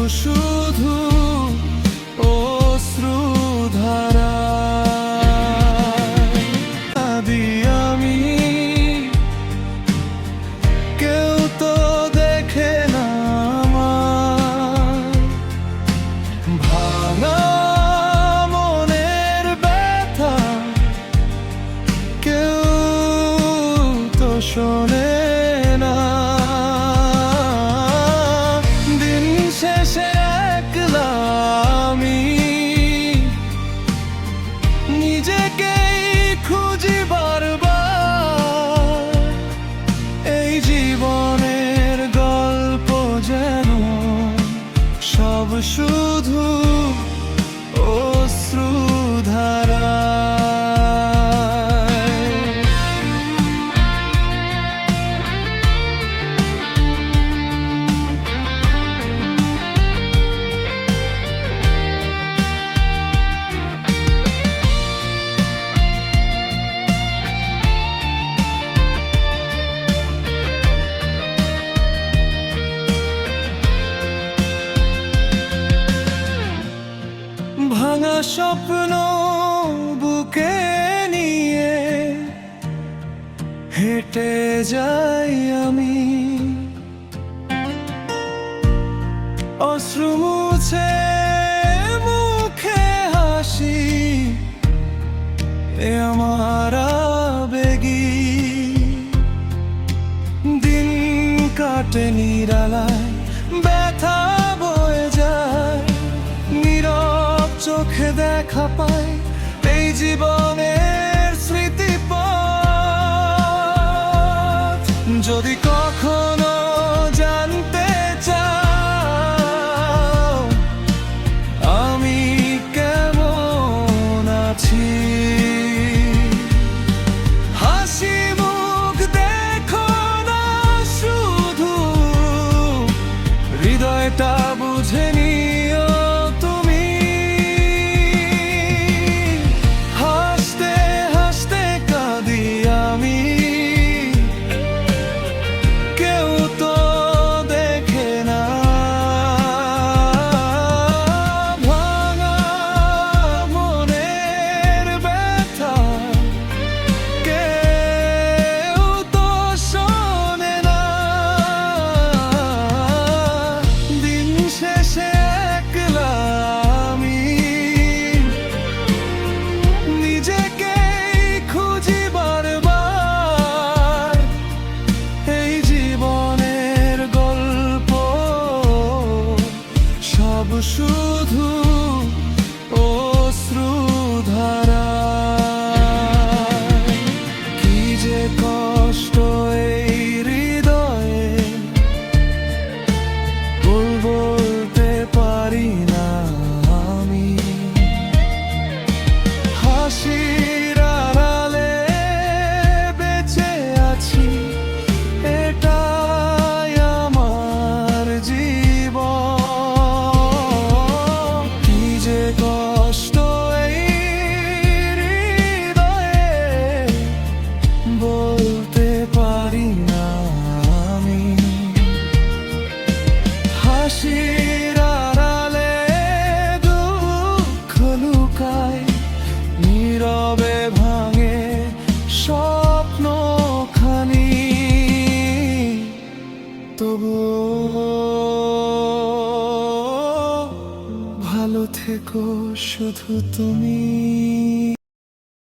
শুধু অশ্রুধারা আমি কেউ তো দেখে না আমার ভাঙা মনের ব্যথা, কেউ তো শোনে না। দিন শেষে একলা আমি নিজেকেই খুঁজি বারবার। এই জীবনের গল্প যেন সব শুধু অশ্রুধারা। ভাঙা স্বপ্ন বুকে নিয়ে হেঁটে যাই আমি, অশ্রু মুছে মুখে হাসি, এ আমার আবেগী। দিন কাটে নিরালায়, ব্যথা বয়ে যায়, নীরব চোখে দেখা পাই এই জীবনের স্মৃতিপথ। যদি কখনো